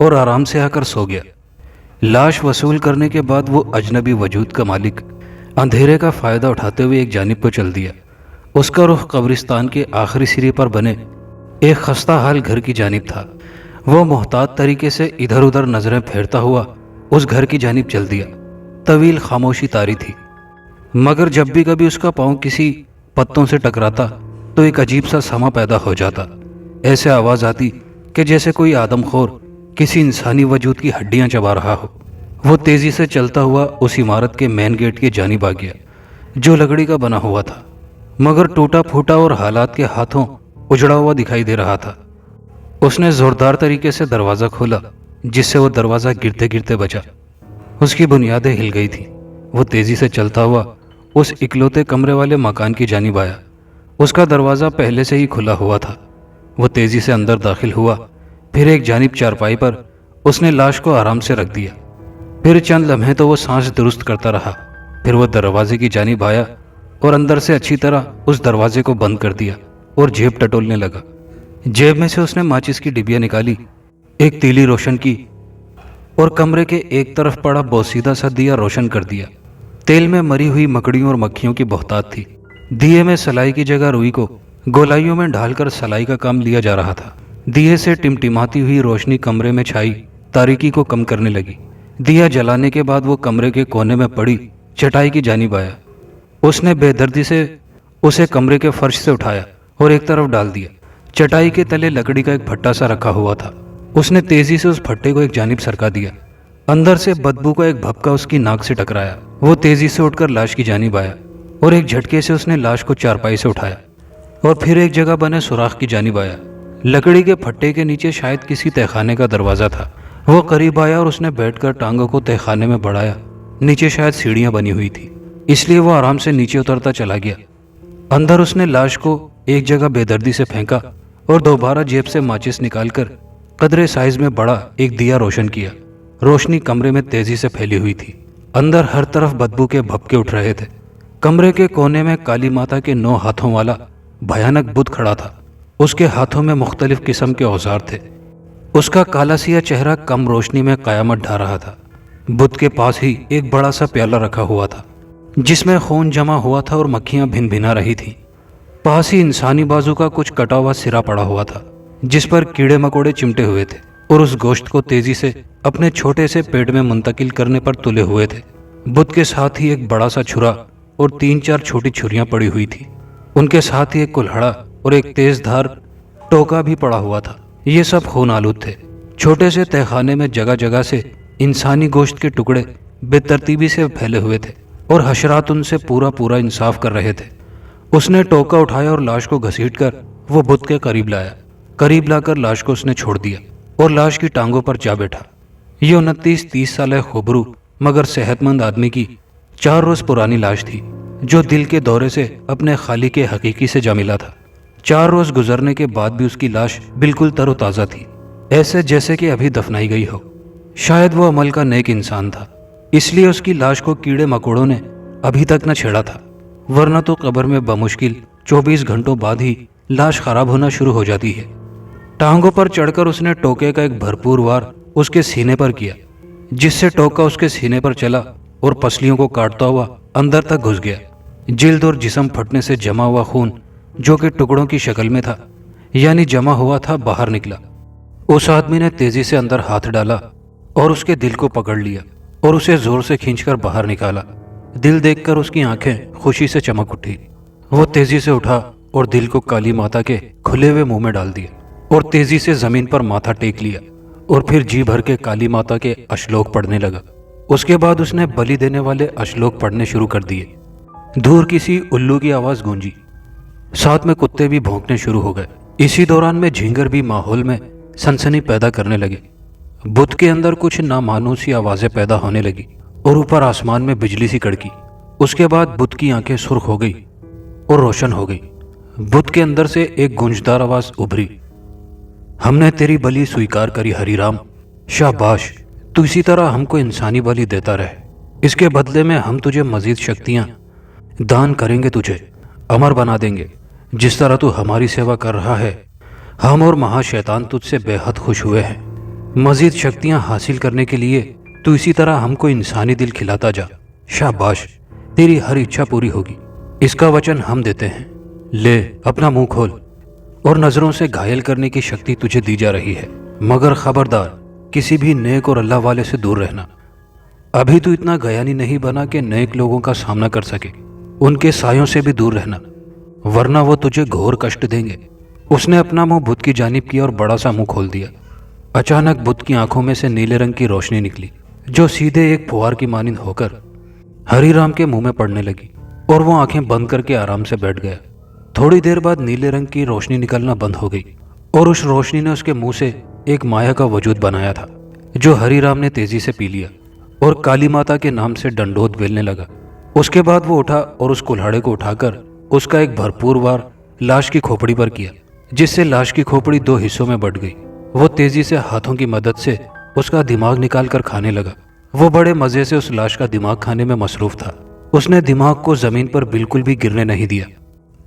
اور آرام سے آ کر سو گیا۔ لاش وصول کرنے کے بعد وہ اجنبی وجود کا مالک اندھیرے کا فائدہ اٹھاتے ہوئے ایک جانب کو چل دیا۔ اس کا رخ قبرستان کے آخری سرے پر بنے ایک خستہ حال گھر کی جانب تھا۔ وہ محتاط طریقے سے ادھر ادھر نظریں پھیرتا ہوا اس گھر کی جانب چل دیا۔ طویل خاموشی طاری تھی، مگر جب بھی کبھی اس کا پاؤں کسی پتوں سے ٹکراتا تو ایک عجیب سا سما پیدا ہو جاتا۔ ایسے آواز آتی کہ جیسے کوئی آدم خور کسی انسانی وجود کی ہڈیاں چبا رہا ہو۔ وہ تیزی سے چلتا ہوا اس عمارت کے مین گیٹ کی جانب آ گیا، جو لکڑی کا بنا ہوا تھا، مگر ٹوٹا پھوٹا اور حالات کے ہاتھوں اجڑا ہوا دکھائی دے رہا تھا۔ اس نے زوردار طریقے سے دروازہ کھولا، جس سے وہ دروازہ گرتے گرتے بچا۔ اس کی بنیادیں ہل گئی تھیں۔ وہ تیزی سے چلتا ہوا اس اکلوتے کمرے والے مکان کی جانب آیا۔ اس کا دروازہ پہلے سے ہی کھلا ہوا تھا۔ وہ تیزی سے اندر داخل ہوا، پھر ایک جانب چارپائی پر اس نے لاش کو آرام سے رکھ دیا۔ پھر چند لمحے تو وہ سانس درست کرتا رہا، پھر وہ دروازے کی جانب آیا اور اندر سے اچھی طرح اس دروازے کو بند کر دیا اور جیب ٹٹولنے لگا۔ جیب میں سے اس نے ماچس کی ڈبیا نکالی، ایک تیلی روشن کی اور کمرے کے ایک طرف پڑا بوسیدہ سا دیا روشن کر دیا۔ تیل میں مری ہوئی مکڑیوں اور مکھیوں کی بہتات تھی۔ دیے میں سلائی کی جگہ روئی کو گولائیوں میں ڈھال کر سلائی کا کام لیا جا رہا تھا۔ دیے سے ٹمٹماتی ہوئی روشنی کمرے میں چھائی تاریکی کو کم کرنے لگی۔ دیا جلانے کے بعد وہ کمرے کے کونے میں پڑی چٹائی کی جانب آیا۔ اس نے بے دردی سے اسے کمرے کے فرش سے اٹھایا اور ایک طرف ڈال دیا۔ چٹائی کے تلے لکڑی کا ایک پھٹا سا رکھا ہوا تھا۔ اس نے تیزی سے اس پھٹے کو ایک جانب سرکا دیا۔ اندر سے بدبو کا ایک بھپکا اس کی ناک سے ٹکرایا۔ وہ تیزی سے اٹھ کر لاش کی جانب آیا اور ایک جھٹکے سے اس نے لاش کو چارپائی سے اٹھایا اور پھر ایک جگہ بنے سوراخ کی جانب آیا۔ لکڑی کے پھٹے کے نیچے شاید کسی تہخانے کا دروازہ تھا۔ وہ قریب آیا اور اس نے بیٹھ کر ٹانگوں کو تہخانے میں بڑھایا۔ نیچے شاید سیڑھیاں بنی ہوئی تھی، اس لیے وہ آرام سے نیچے اترتا چلا گیا۔ اندر اس نے لاش کو ایک جگہ بے دردی سے پھینکا اور دوبارہ جیب سے ماچس نکال کر قدرے سائز میں بڑا ایک دیا روشن کیا۔ روشنی کمرے میں تیزی سے پھیلی ہوئی تھی۔ اندر ہر طرف بدبو کے بھپکے اٹھ رہے تھے۔ کمرے کے کونے میں کالی ماتا کے 9 ہاتھوں والا بھیانک بت کھڑا تھا۔ اس کے ہاتھوں میں مختلف قسم کے اوزار تھے۔ اس کا کالا سیاہ چہرہ کم روشنی میں قیامت ڈھا رہا تھا۔ بت کے پاس ہی ایک بڑا سا پیالہ رکھا ہوا تھا، جس میں خون جمع ہوا تھا اور مکھیاں بھن بھنا رہی تھیں۔ پاس ہی انسانی بازو کا کچھ کٹا ہوا سرا پڑا ہوا تھا، جس پر کیڑے مکوڑے چمٹے ہوئے تھے اور اس گوشت کو تیزی سے اپنے چھوٹے سے پیٹ میں منتقل کرنے پر تلے ہوئے تھے۔ بت کے ساتھ ہی ایک بڑا سا چھرا اور 3-4 چھوٹی چھریاں پڑی ہوئی تھی۔ ان کے ساتھ ہی ایک کلہڑا اور ایک تیز دھار ٹوکا بھی پڑا ہوا تھا۔ یہ سب خون آلود تھے۔ چھوٹے سے تہخانے میں جگہ جگہ سے انسانی گوشت کے ٹکڑے بے ترتیبی سے پھیلے ہوئے تھے اور حشرات ان سے پورا انصاف کر رہے تھے۔ اس نے ٹوکا اٹھایا اور لاش کو گھسیٹ کر وہ بت کے قریب لایا۔ قریب لا کر لاش کو اس نے چھوڑ دیا اور لاش کی ٹانگوں پر جا بیٹھا۔ یہ 29-30 سالہ خوبرو مگر صحت مند آدمی کی 4 روز پرانی لاش تھی، جو دل کے دورے سے اپنے خالق حقیقی سے جا ملا تھا۔ 4 روز گزرنے کے بعد بھی اس کی لاش بالکل تر و تازہ تھی، ایسے جیسے کہ ابھی دفنائی گئی ہو۔ شاید وہ عمل کا نیک انسان تھا، اس لیے اس کی لاش کو کیڑے مکوڑوں نے ابھی تک نہ چھیڑا تھا، ورنہ تو قبر میں بمشکل 24 گھنٹوں بعد ہی لاش خراب ہونا شروع ہو جاتی ہے۔ ٹانگوں پر چڑھ کر اس نے ٹوکے کا ایک بھرپور وار اس کے سینے پر کیا، جس سے ٹوکا اس کے سینے پر چلا اور پسلیوں کو کاٹتا ہوا اندر تک گھس گیا۔ جلد اور جسم پھٹنے سے جمع ہوا خون، جو کہ ٹکڑوں کی شکل میں تھا، یعنی جمع ہوا تھا، باہر نکلا۔ اس آدمی نے تیزی سے اندر ہاتھ ڈالا اور اس کے دل کو پکڑ لیا اور اسے زور سے کھینچ کر باہر نکالا۔ دل دیکھ کر اس کی آنکھیں خوشی سے چمک اٹھی۔ وہ تیزی سے اٹھا اور دل کو کالی ماتا کے کھلے ہوئے منہ میں ڈال دیا اور تیزی سے زمین پر ماتھا ٹیک لیا اور پھر جی بھر کے کالی ماتا کے اشلوک پڑھنے لگا۔ اس کے بعد اس نے بلی دینے والے اشلوک پڑھنے شروع کر دیے۔ دور کسی الو کی آواز گونجی، ساتھ میں کتے بھی بھونکنے شروع ہو گئے۔ اسی دوران میں جھینگر بھی ماحول میں سنسنی پیدا کرنے لگے۔ بت کے اندر کچھ نامانوسی آوازیں پیدا ہونے لگی اور اوپر آسمان میں بجلی سی کڑکی۔ اس کے بعد بت کی آنکھیں سرخ ہو گئی اور روشن ہو گئی۔ بت کے اندر سے ایک گونجدار آواز ابھری، ہم نے تیری بلی سویکار کری ہری رام، شاباش، تو اسی طرح ہم کو انسانی بلی دیتا رہے، اس کے بدلے میں ہم تجھے مزید شکتیاں دان کریں گے، تجھے امر بنا دیں گے۔ جس طرح تو ہماری سیوا کر رہا ہے، ہم اور مہا شیطان تجھ سے بے حد خوش ہوئے ہیں۔ مزید شکتیاں حاصل کرنے کے لیے تو اسی طرح ہم کو انسانی دل کھلاتا جا۔ شاباش، تیری ہر اچھا پوری ہوگی، اس کا وچن ہم دیتے ہیں۔ لے اپنا منہ کھول، اور نظروں سے گھائل کرنے کی شکتی تجھے دی جا رہی ہے، مگر خبردار کسی بھی نیک اور اللہ والے سے دور رہنا۔ ابھی تو اتنا گیانی نہیں بنا کہ نیک لوگوں کا سامنا کر سکے، ان کے سایوں سے بھی دور رہنا، ورنہ وہ تجھے گھور کشٹ دیں گے۔ اس نے اپنا منہ بت کی جانب کیا اور بڑا سا منہ کھول دیا۔ اچانک بت کی آنکھوں میں سے نیلے رنگ کی روشنی نکلی، جو سیدھے ایک پھوار کی مانند ہو کر ہری رام کے منہ میں پڑنے لگی، اور وہ آنکھیں بند کر کے آرام سے بیٹھ گیا۔ تھوڑی دیر بعد نیلے رنگ کی روشنی نکلنا بند ہو گئی، اور اس روشنی نے اس کے منہ سے ایک مایا کا وجود بنایا تھا، جو ہری رام نے تیزی سے پی لیا اور کالی ماتا کے نام سے ڈنڈوت بیلنے لگا۔ اس کے بعد وہ اٹھا اور اس کلہاڑے کو اٹھا کر اس کا ایک بھرپور وار لاش کی کھوپڑی پر کیا، جس سے لاش کی کھوپڑی دو حصوں میں بٹ گئی۔ وہ تیزی سے ہاتھوں کی مدد سے اس کا دماغ نکال کر کھانے لگا۔ وہ بڑے مزے سے اس لاش کا دماغ کھانے میں مصروف تھا۔ اس نے دماغ کو زمین پر بالکل بھی گرنے نہیں دیا،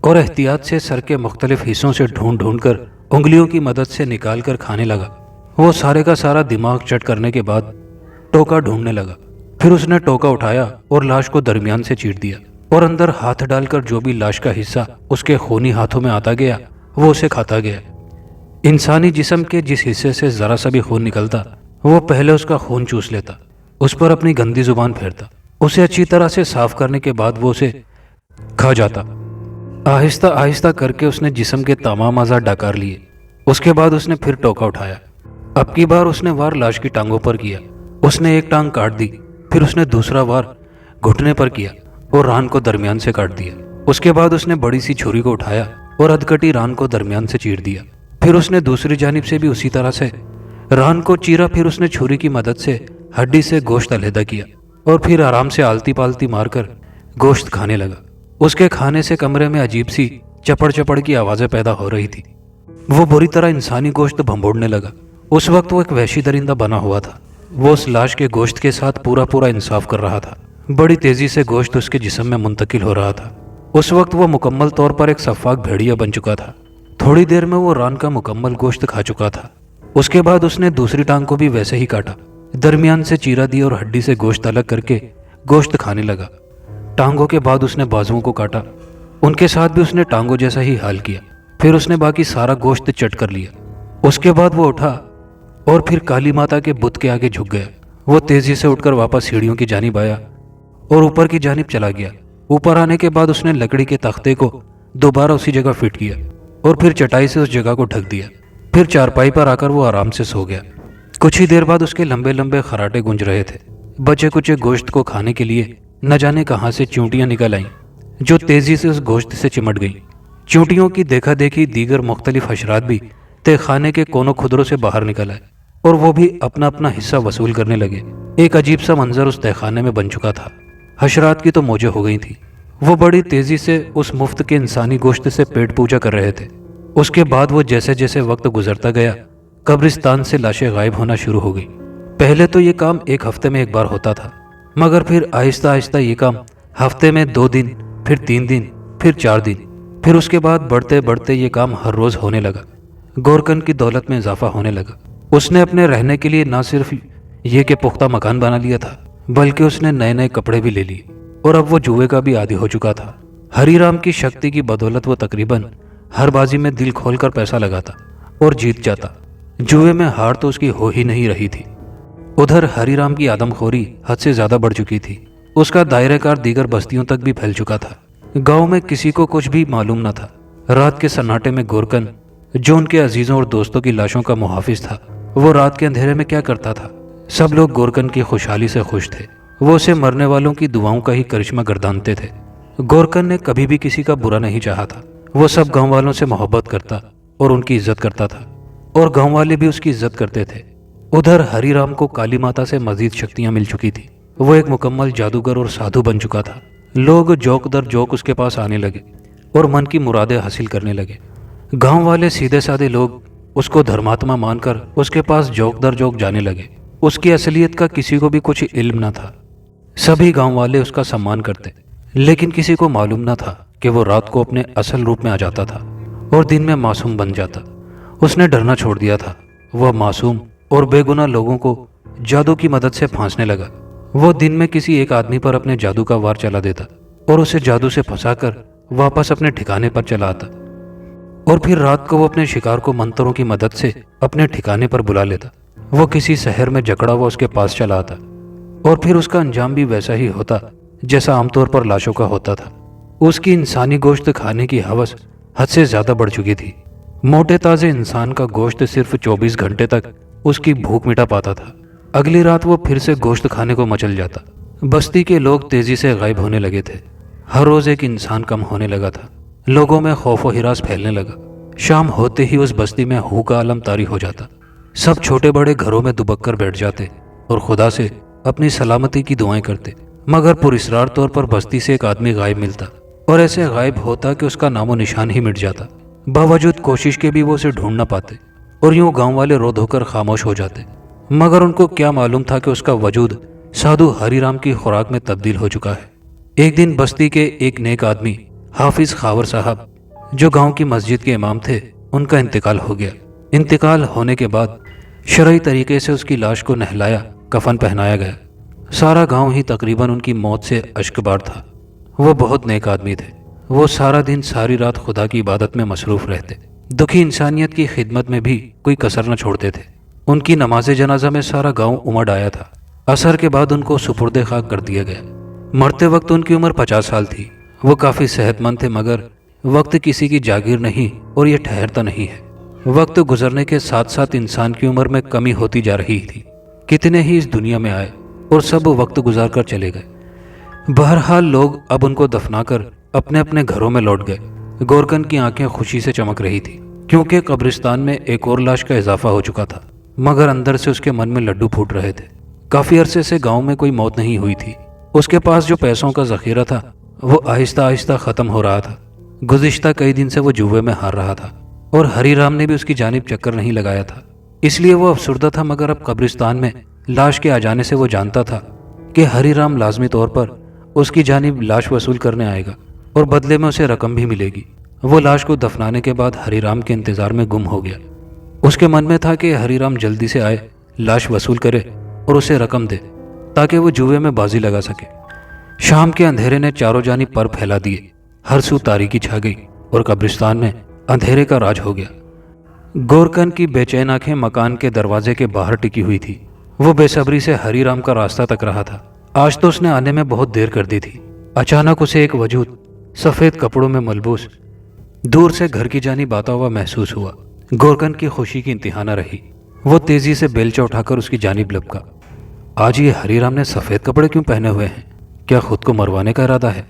اور احتیاط سے سر کے مختلف حصوں سے ڈھونڈ ڈھونڈ کر انگلیوں کی مدد سے نکال کر کھانے لگا۔ وہ سارے کا سارا دماغ چٹ کرنے کے بعد ٹوکا ڈھونڈنے لگا۔ پھر اس نے ٹوکا اٹھایا اور لاش کو درمیان سے چیر دیا، اور اندر ہاتھ ڈال کر جو بھی لاش کا حصہ اس کے خونی ہاتھوں میں آتا گیا وہ اسے کھاتا گیا۔ انسانی جسم کے جس حصے سے ذرا سا بھی خون نکلتا وہ پہلے اس کا خون چوس لیتا، اس پر اپنی گندی زبان پھیرتا، اسے اچھی طرح سے صاف کرنے کے بعد وہ اسے کھا جاتا۔ آہستہ آہستہ کر کے اس نے جسم کے تمام اعضاء ڈکار لیے۔ اس کے بعد اس نے پھر ٹوکا اٹھایا۔ اب کی بار اس نے وار لاش کی ٹانگوں پر کیا۔ اس نے ایک ٹانگ کاٹ دی، پھر اس نے دوسرا وار گھٹنے پر کیا اور ران کو درمیان سے کاٹ دیا۔ اس کے بعد اس نے بڑی سی چھری کو اٹھایا اور ادکٹی ران کو درمیان سے چیر دیا۔ پھر اس نے دوسری جانب سے بھی اسی طرح سے ران کو چیرا۔ پھر اس نے چھری کی مدد سے ہڈی سے گوشت علیحدہ کیا، اور پھر آرام سے آلتی پالتی مار کر گوشت کھانے لگا۔ اس کے کھانے سے کمرے میں عجیب سی چپڑ چپڑ کی آوازیں پیدا ہو رہی تھی۔ وہ بری طرح انسانی گوشت بھنبوڑنے لگا۔ اس وقت وہ ایک وحشی درندہ بنا ہوا تھا۔ وہ اس لاش کے گوشت کے ساتھ پورا پورا انصاف کر رہا تھا۔ بڑی تیزی سے گوشت اس کے جسم میں منتقل ہو رہا تھا۔ اس وقت وہ مکمل طور پر ایک سفاک بھیڑیا بن چکا تھا۔ تھوڑی دیر میں وہ ران کا مکمل گوشت کھا چکا تھا۔ اس کے بعد اس نے دوسری ٹانگ کو بھی ویسے ہی کاٹا، درمیان سے چیرا دیا اور ہڈی سے گوشت الگ کر کے گوشت کھانے لگا۔ ٹانگوں کے بعد اس نے بازوؤں کو کاٹا، ان کے ساتھ بھی اس نے ٹانگوں جیسا ہی حال کیا۔ پھر اس نے باقی سارا گوشت چٹ کر لیا۔ اس کے بعد وہ اٹھا اور پھر کالی ماتا کے بت کے آگے جھک گیا۔ وہ تیزی سے اٹھ کر واپس سیڑھیوں کی جانب آیا اور اوپر کی جانب چلا گیا۔ اوپر آنے کے بعد اس نے لکڑی کے تختے کو دوبارہ اسی جگہ فٹ کیا اور پھر چٹائی سے اس جگہ کو ڈھک دیا۔ پھر چارپائی پر آ کر وہ آرام سے سو گیا۔ کچھ ہی دیر بعد اس کے لمبے لمبے خراٹے گونج رہے تھے۔ بچے کچے گوشت کو کھانے کے لیے نہ جانے کہاں سے چونٹیاں نکل آئیں، جو تیزی سے اس گوشت سے چمٹ گئیں۔ چونٹیوں کی دیکھا دیکھی دیگر مختلف حشرات بھی تہ خانے کے کونوں خدروں سے باہر نکل آئے، اور وہ بھی اپنا اپنا حصہ وصول کرنے لگے۔ ایک عجیب سا منظر اس تہ خانے میں بن چکا تھا۔ حشرات کی تو موجیں ہو گئی تھیں۔ وہ بڑی تیزی سے اس مفت کے انسانی گوشت سے پیٹ پوجا کر رہے تھے۔ اس کے بعد وہ جیسے جیسے وقت گزرتا گیا، قبرستان سے لاشیں غائب ہونا شروع ہو گئی۔ پہلے تو یہ کام ایک ہفتے میں ایک بار ہوتا تھا، مگر پھر آہستہ آہستہ یہ کام ہفتے میں 2 دن، پھر 3 دن، پھر 4 دن، پھر اس کے بعد بڑھتے بڑھتے یہ کام ہر روز ہونے لگا۔ گورکن کی دولت میں اضافہ ہونے لگا۔ اس نے اپنے رہنے کے لیے نہ صرف یہ کہ پختہ مکان بنا لیا تھا، بلکہ اس نے نئے نئے کپڑے بھی لے لیے، اور اب وہ جوئے کا بھی عادی ہو چکا تھا۔ ہری رام کی شکتی کی بدولت وہ تقریباً ہر بازی میں دل کھول کر پیسہ لگاتا اور جیت جاتا۔ جوئے میں ہار تو اس کی ہو ہی نہیں رہی تھی۔ ادھر ہری رام کی آدم خوری حد سے زیادہ بڑھ چکی تھی۔ اس کا دائرہ کار دیگر بستیوں تک بھی پھیل چکا تھا۔ گاؤں میں کسی کو کچھ بھی معلوم نہ تھا۔ رات کے سناٹے میں گورکن، جو ان کے عزیزوں اور دوستوں کی لاشوں کا محافظ تھا، وہ رات کے اندھیرے میں کیا کرتا تھا؟ سب لوگ گورکن کی خوشحالی سے خوش تھے۔ وہ اسے مرنے والوں کی دعاؤں کا ہی کرشمہ گردانتے تھے۔ گورکن نے کبھی بھی کسی کا برا نہیں چاہا تھا۔ وہ سب گاؤں والوں سے محبت کرتا اور ان کی عزت کرتا تھا، اور گاؤں والے بھی اس کی عزت کرتے تھے۔ ادھر ہری رام کو کالی ماتا سے مزید شکتیاں مل چکی تھی۔ وہ ایک مکمل جادوگر اور سادھو بن چکا تھا۔ لوگ جوک در جوک اس کے پاس آنے لگے اور من کی مرادیں حاصل کرنے لگے۔ گاؤں والے سیدھے سادے لوگ اس کو دھرماتما مان کر اس کے پاس جوک در جوک جانے لگے۔ اس کی اصلیت کا کسی کو بھی کچھ علم نہ تھا۔ سبھی گاؤں والے اس کا سمان کرتے، لیکن کسی کو معلوم نہ تھا کہ وہ رات کو اپنے اصل روپ میں آ جاتا تھا اور دن میں معصوم بن جاتا۔ اس نے ڈرنا چھوڑ دیا تھا۔ وہ معصوم اور بے گناہ لوگوں کو جادو کی مدد سے پھانسنے لگا۔ وہ دن میں کسی ایک آدمی پر اپنے جادو کا وار چلا دیتا اور اسے جادو سے پھنسا کر واپس اپنے ٹھکانے پر چلا آتا، اور پھر رات کو وہ اپنے شکار کو منتروں کی مدد سے اپنے ٹھکانے پر بلا لیتا۔ وہ کسی شہر میں جکڑا ہوا اس کے پاس چلا آتا، اور پھر اس کا انجام بھی ویسا ہی ہوتا جیسا عام طور پر لاشوں کا ہوتا تھا۔ اس کی انسانی گوشت کھانے کی ہوس حد سے زیادہ بڑھ چکی تھی۔ موٹے تازے انسان کا گوشت صرف 24 گھنٹے تک اس کی بھوک مٹا پاتا تھا۔ اگلی رات وہ پھر سے گوشت کھانے کو مچل جاتا۔ بستی کے لوگ تیزی سے غائب ہونے لگے تھے۔ ہر روز ایک انسان کم ہونے لگا تھا۔ لوگوں میں خوف و ہراس پھیلنے لگا۔ شام ہوتے ہی اس بستی میں ہو کا عالم طاری ہو جاتا۔ سب چھوٹے بڑے گھروں میں دبک کر بیٹھ جاتے اور خدا سے اپنی سلامتی کی دعائیں کرتے، مگر پراسرار طور پر بستی سے ایک آدمی غائب ملتا، اور ایسے غائب ہوتا کہ اس کا نام و نشان ہی مٹ جاتا۔ باوجود کوشش کے بھی وہ اسے ڈھونڈ نہ پاتے، اور یوں گاؤں والے رو دھو کر خاموش ہو جاتے۔ مگر ان کو کیا معلوم تھا کہ اس کا وجود سادھو ہری رام کی خوراک میں تبدیل ہو چکا ہے۔ ایک دن بستی کے ایک نیک آدمی حافظ خاور صاحب، جو گاؤں کی مسجد کے امام تھے، ان کا انتقال ہو گیا۔ انتقال ہونے کے بعد شرعی طریقے سے اس کی لاش کو نہلایا، کفن پہنایا گیا۔ سارا گاؤں ہی تقریباً ان کی موت سے اشکبار تھا۔ وہ بہت نیک آدمی تھے۔ وہ سارا دن ساری رات خدا کی عبادت میں مصروف رہتے، دکھی انسانیت کی خدمت میں بھی کوئی کسر نہ چھوڑتے تھے۔ ان کی نماز جنازہ میں سارا گاؤں امڑ آیا تھا۔ عصر کے بعد ان کو سپرد خاک کر دیا گیا۔ مرتے وقت ان کی عمر 50 سال تھی۔ وہ کافی صحت مند تھے، مگر وقت کسی کی جاگیر نہیں اور یہ ٹھہرتا نہیں ہے۔ وقت گزرنے کے ساتھ ساتھ انسان کی عمر میں کمی ہوتی جا رہی تھی۔ کتنے ہی اس دنیا میں آئے اور سب وقت گزار کر چلے گئے۔ بہرحال لوگ اب ان کو دفنا کر اپنے اپنے گھروں میں لوٹ گئے۔ گورکن کی آنکھیں خوشی سے چمک رہی تھی، کیونکہ قبرستان میں ایک اور لاش کا اضافہ ہو چکا تھا، مگر اندر سے اس کے من میں لڈو پھوٹ رہے تھے۔ کافی عرصے سے گاؤں میں کوئی موت نہیں ہوئی تھی۔ اس کے پاس جو پیسوں کا ذخیرہ تھا وہ آہستہ آہستہ ختم ہو رہا تھا۔ گزشتہ کئی دن سے وہ جوئے میں ہار رہا تھا، اور ہری رام نے بھی اس کی جانب چکر نہیں لگایا تھا، اس لیے وہ افسردہ تھا۔ مگر اب قبرستان میں لاش کے آ جانے سے وہ جانتا تھا کہ ہری رام لازمی طور پر اس کی جانب لاش وصول کرنے آئے گا، اور بدلے میں اسے رقم بھی ملے گی۔ وہ لاش کو دفنانے کے بعد ہری رام کے انتظار میں گم ہو گیا۔ اس کے من میں تھا کہ ہری رام جلدی سے آئے، لاش وصول کرے اور اسے رقم دے، تاکہ وہ جوئے میں بازی لگا سکے۔ شام کے اندھیرے نے چاروں جانب پر پھیلا دیے۔ ہر سو تاریکی چھا گئی اور قبرستان میں اندھیرے کا راج ہو گیا۔ گورکن کی بے چین آنکھیں مکان کے دروازے کے باہر ٹکی ہوئی تھی۔ وہ بے صبری سے ہری رام کا راستہ تک رہا تھا۔ آج تو اس نے آنے میں بہت دیر کر دی تھی۔ اچانک اسے ایک وجود سفید کپڑوں میں ملبوس دور سے گھر کی جانب آتا ہوا محسوس ہوا۔ گورکن کی خوشی کی انتہا نہ رہی۔ وہ تیزی سے بیلچہ اٹھا کر اس کی جانب لپکا۔ آج یہ ہری رام نے سفید کپڑے کیوں پہنے ہوئے ہیں؟ کیا خود کو مروانے کا ارادہ ہے؟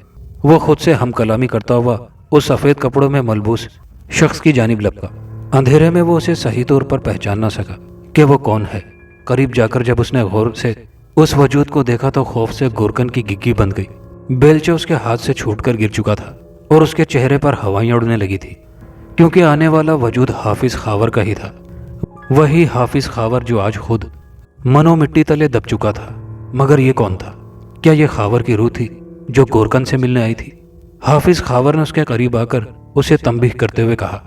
وہ خود سے ہم کلامی کرتا ہوا اس سفید کپڑوں میں ملبوس شخص کی جانب لپکا۔ اندھیرے میں وہ اسے صحیح طور پر پہچان نہ سکا کہ وہ کون ہے۔ قریب جا کر جب اس نے غور سے اس وجود کو دیکھا تو خوف سے گورکن کی گگی بند گئی۔ بیلچہ اس کے ہاتھ سے چھوٹ کر گر چکا تھا، اور اس کے چہرے پر ہوائیں اڑنے لگی تھی، کیونکہ آنے والا وجود حافظ خاور کا ہی تھا۔ وہی حافظ خاور جو آج خود منو مٹی تلے دب چکا تھا۔ مگر یہ کون تھا؟ کیا یہ خاور کی روح تھی جو گورکن سے ملنے آئی تھی؟ حافظ خاور نے اس کے قریب آ کر اسے تنبیہ کرتے ہوئے کہا،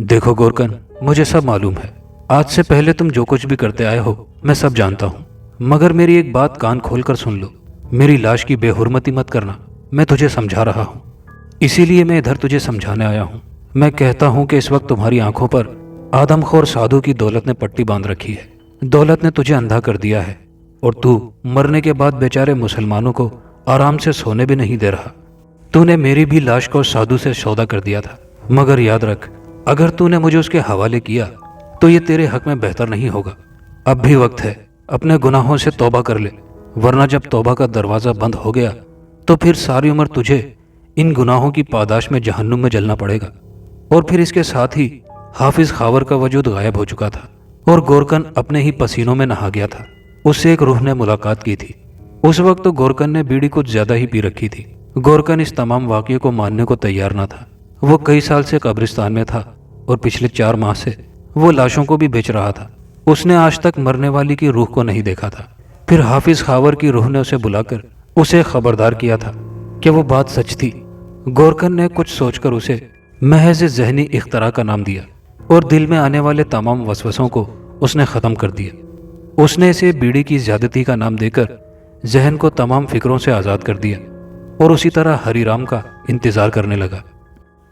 دیکھو گورکن، مجھے سب معلوم ہے۔ آج سے پہلے تم جو کچھ بھی کرتے آئے ہو میں سب جانتا ہوں، مگر میری ایک بات کان کھول کر سن لو۔ میری لاش کی بے حرمتی مت کرنا، میں تجھے سمجھا رہا ہوں، اسی لیے میں ادھر تجھے سمجھانے آیا ہوں۔ میں کہتا ہوں کہ اس وقت تمہاری آنکھوں پر آدم خور سادھو کی دولت نے پٹی باندھ رکھی ہے۔ دولت نے تجھے اندھا کر دیا ہے، اور تو مرنے کے بعد بیچارے مسلمانوں کو آرام سے سونے بھی نہیں دے رہا۔ تو نے میری بھی لاش کو سادھو سے سودا کر دیا تھا، مگر یاد رکھ، اگر تو نے مجھے اس کے حوالے کیا تو یہ تیرے حق میں بہتر نہیں ہوگا۔ اب بھی وقت ہے، اپنے گناہوں سے توبہ کر لے، ورنہ جب توبہ کا دروازہ بند ہو گیا تو پھر ساری عمر تجھے ان گناہوں کی پاداش میں جہنم میں جلنا پڑے گا۔ اور پھر اس کے ساتھ ہی حافظ خاور کا وجود غائب ہو چکا تھا، اور گورکن اپنے ہی پسینوں میں نہا گیا تھا۔ اس سے ایک روح نے ملاقات کی تھی۔ اس وقت تو گورکن نے بیڑی کچھ زیادہ ہی پی رکھی تھی۔ گورکن اس تمام واقعے کو ماننے کو تیار نہ تھا۔ وہ کئی سال سے قبرستان میں تھا، اور پچھلے 4 ماہ سے وہ لاشوں کو بھی بیچ رہا تھا۔ اس نے آج تک مرنے والی کی روح کو نہیں دیکھا تھا۔ پھر حافظ خاور کی روح نے اسے بلا کر اسے خبردار کیا تھا کہ وہ بات سچ تھی۔ گورکن نے کچھ سوچ کر اسے محض ذہنی اختراع کا نام دیا، اور دل میں آنے والے تمام وسوسوں کو اس نے ختم کر دیا۔ اس نے اسے بیڑی کی زیادتی کا نام دے کر ذہن کو تمام فکروں سے آزاد کر دیا اور اسی طرح ہری رام کا انتظار کرنے لگا۔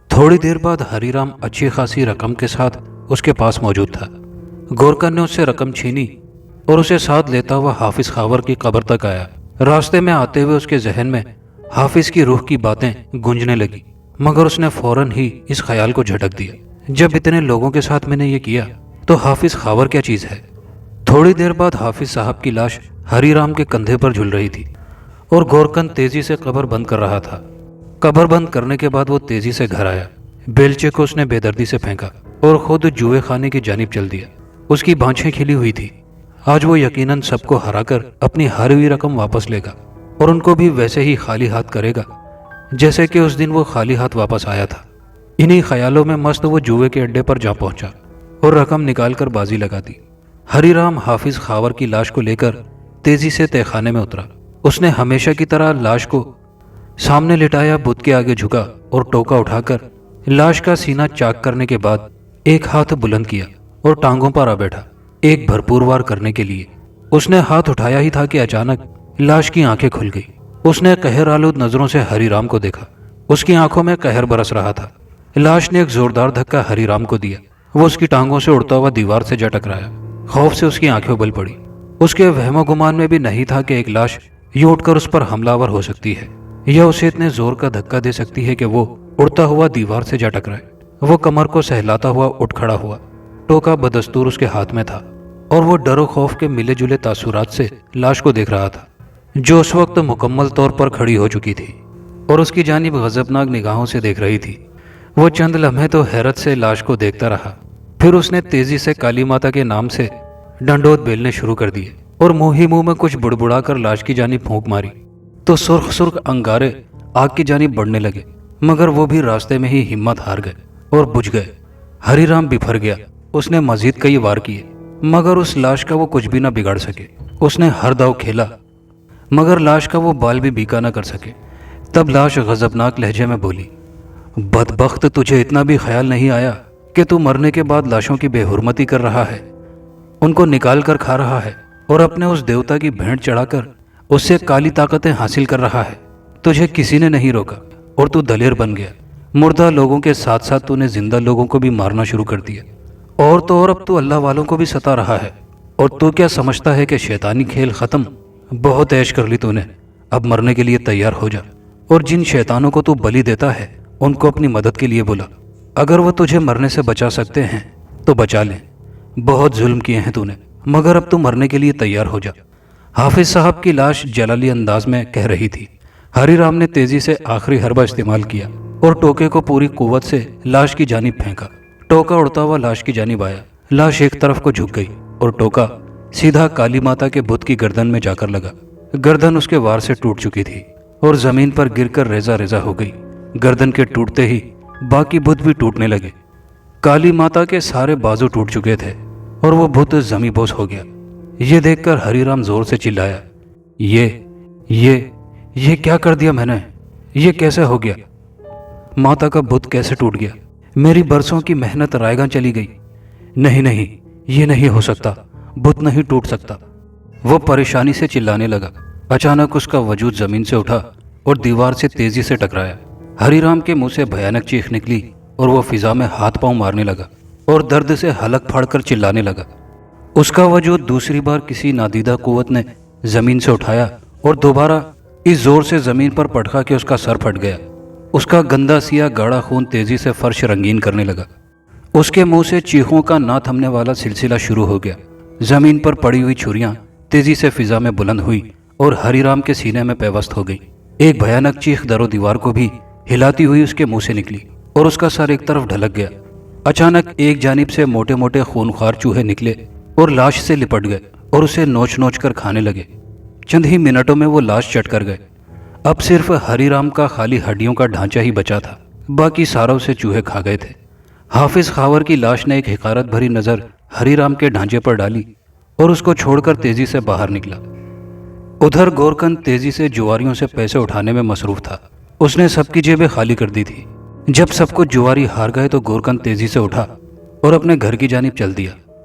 تھوڑی دیر بعد ہری رام اچھی خاصی رقم کے ساتھ اس کے پاس موجود تھا۔ گورکن نے اس سے رقم چھینی اور اسے ساتھ لیتا ہوا حافظ خاور کی قبر تک آیا۔ راستے میں آتے ہوئے اس کے ذہن میں حافظ کی روح کی باتیں گونجنے لگی، مگر اس نے فوراً ہی اس خیال کو جھٹک دیا، جب اتنے لوگوں کے ساتھ میں نے یہ کیا تو حافظ خاور کیا چیز ہے؟ تھوڑی دیر بعد حافظ صاحب کی لاش ہری رام کے کندھے پر جھل رہی تھی اور گورکن تیزی سے قبر بند کر رہا تھا۔ قبر بند کرنے کے بعد وہ تیزی سے گھر آیا۔ بیلچے کو اس نے بے دردی سے پھینکا اور خود جوئے خانے کی جانب چل دیا۔ اس کی بانچھیں کھلی ہوئی تھی۔ آج وہ یقیناً سب کو ہرا کر اپنی ہاری ہوئی رقم واپس لے گا اور ان کو بھی ویسے ہی خالی ہاتھ کرے گا جیسے کہ اس دن وہ خالی ہاتھ واپس آیا تھا۔ انہی خیالوں میں مست وہ جوئے کے اڈے پر جا پہنچا اور رقم نکال کر بازی لگا دی۔ ہری رام حافظ خاور کی لاش کو لے کر تیزی سے تہہ خانے میں اترا۔ اس نے ہمیشہ کی طرح لاش کو سامنے لٹایا، بت کے آگے جھکا اور ٹوکا اٹھا کر لاش کا سینہ چاک کرنے کے بعد ایک ہاتھ بلند کیا اور ٹانگوں پر آ بیٹھا ایک بھرپور وار کرنے کے لیے۔ اس نے ہاتھ اٹھایا ہی تھا کہ اچانک لاش کی آنکھیں کھل گئی۔ اس نے قہر آلود نظروں سے ہری رام کو دیکھا۔ اس کی آنکھوں میں قہر برس رہا تھا۔ لاش نے ایک زوردار دھکا ہری رام کو دیا۔ وہ اس کی ٹانگوں سے اڑتا ہوا دیوار سے جا ٹکرایا۔ خوف سے اس کی آنکھیں ابل پڑی۔ اس کے وہم و گمان میں بھی نہیں تھا کہ ایک لاش یوں اٹھ کر اس پر حملہ آور ہو سکتی ہے یا اسے اتنے زور کا دھکا دے سکتی ہے کہ وہ اڑتا ہوا دیوار سے جا ٹکرائے۔ وہ کمر کو سہلاتا ہوا اٹھ کھڑا ہوا۔ ٹوکا بدستور اس کے ہاتھ میں تھا اور وہ ڈر و خوف کے ملے جلے تاثرات سے لاش کو دیکھ رہا تھا، جو اس وقت مکمل طور پر کھڑی ہو چکی تھی اور اس کی جانب غضبناک نگاہوں سے دیکھ رہی تھی۔ وہ چند لمحے تو حیرت سے لاش کو دیکھتا رہا، پھر اس نے تیزی سے کالی ماتا کے نام سے ڈنڈوت بیلنے شروع کر دیے اور منہ ہی منہ میں کچھ بڑبڑا کر لاش کی جانب پھونک ماری تو سرخ سرخ انگارے آگ کی جانب بڑھنے لگے، مگر وہ بھی راستے میں ہی ہمت ہار گئے اور بجھ گئے۔ ہری رام بفر گیا۔ اس نے مزید کئی وار کیے مگر اس لاش کا وہ کچھ بھی نہ بگاڑ سکے۔ اس نے ہر داؤ کھیلا مگر لاش کا وہ بال بھی بیکا نہ کر سکے۔ تب لاش غضبناک لہجے میں بولی، بدبخت، تجھے اتنا بھی خیال نہیں آیا کہ تو مرنے کے بعد لاشوں کی بے حرمتی کر رہا ہے، ان کو نکال کر کھا رہا ہے اور اپنے اس دیوتا کی بھینٹ چڑھا کر اس سے کالی طاقتیں حاصل کر رہا ہے۔ تجھے کسی نے نہیں روکا اور تو دلیر بن گیا۔ مردہ لوگوں کے ساتھ ساتھ تو نے زندہ لوگوں کو بھی مارنا شروع کر دیا اور تو اور اب تو اللہ والوں کو بھی ستا رہا ہے۔ اور تو کیا سمجھتا ہے کہ شیطانی کھیل ختم؟ بہت عیش کر لی تو نے، اب مرنے کے لیے تیار ہو جا اور جن شیطانوں کو تو بلی دیتا ہے ان کو اپنی مدد کے لیے بلا۔ اگر وہ تجھے مرنے سے بچا سکتے ہیں تو بچا لیں۔ بہت ظلم کیے ہیں تو نے، مگر اب تو مرنے کے لیے تیار ہو جا۔ حافظ صاحب کی لاش جلالی انداز میں کہہ رہی تھی۔ ہری رام نے تیزی سے آخری حربہ استعمال کیا اور ٹوکے کو پوری قوت سے لاش کی جانب پھینکا۔ ٹوکا اڑتا ہوا لاش کی جانب آیا۔ لاش ایک طرف کو جھک گئی اور ٹوکا سیدھا کالی ماتا کے بت کی گردن میں جا کر لگا۔ گردن اس کے وار سے ٹوٹ چکی تھی اور زمین پر گر کر ریزہ ریزہ ہو گئی۔ گردن کے ٹوٹتے ہی باقی بت بھی ٹوٹنے لگے۔ کالی ماتا کے سارے بازو ٹوٹ چکے تھے اور وہ بت زمیں بوس ہو گیا۔ یہ دیکھ کر ہری رام زور سے چلایا، یہ کیا کر دیا میں نے؟ یہ کیسے ہو گیا؟ ماتا کا بت کیسے ٹوٹ گیا؟ میری برسوں کی محنت رائیگاں چلی گئی۔ نہیں، یہ نہیں ہو سکتا، بت نہیں ٹوٹ سکتا۔ وہ پریشانی سے چلانے لگا۔ اچانک اس کا وجود زمین سے اٹھا اور دیوار سے تیزی سے ٹکرایا۔ ہری رام کے منہ سے بھیانک چیخ نکلی اور وہ فضا میں ہاتھ پاؤں مارنے لگا اور درد سے حلق پھاڑ کر چلانے لگا۔ اس کا وجود دوسری بار کسی نادیدہ قوت نے زمین سے اٹھایا اور دوبارہ اس زور سے زمین پر پٹکا کہ اس کا سر پھٹ گیا۔ اس کا گندا سیاہ گاڑھا خون تیزی سے فرش رنگین کرنے لگا۔ اس کے منہ سے چیخوں کا نہ تھمنے والا سلسلہ شروع ہو گیا۔ زمین پر پڑی ہوئی چھریاں تیزی سے فضا میں بلند ہوئی اور ہری رام کے سینے میں پیوست ہو گئی۔ ایک بھیانک چیخ در و دیوار کو بھی ہلاتی ہوئی اس کے منہ سے نکلی اور اس کا سر ایک طرف ڈھلک گیا۔ اچانک ایک جانب سے موٹے موٹے خونخوار چوہے نکلے اور لاش سے لپٹ گئے اور اسے نوچ نوچ کر کھانے لگے۔ چند ہی منٹوں میں وہ لاش چٹ کر گئے۔ اب صرف ہری رام کا خالی ہڈیوں کا ڈھانچہ ہی بچا تھا، باقی سارا اسے چوہے کھا گئے تھے۔ حافظ خاور کی لاش نے ایک حقارت بھری نظر ہری رام کے ڈھانچے پر ڈالی اور اس کو چھوڑ کر تیزی سے باہر نکلا۔ ادھر گورکن تیزی سے جواریوں سے پیسے اٹھانے میں مصروف تھا۔ اس نے سب کی جیبیں خالی کر دی تھی۔ جب سب کچھ جواری ہار گئے تو گورکن تیزی سے اٹھا اور اپنے گھر کی جانب چل دیا۔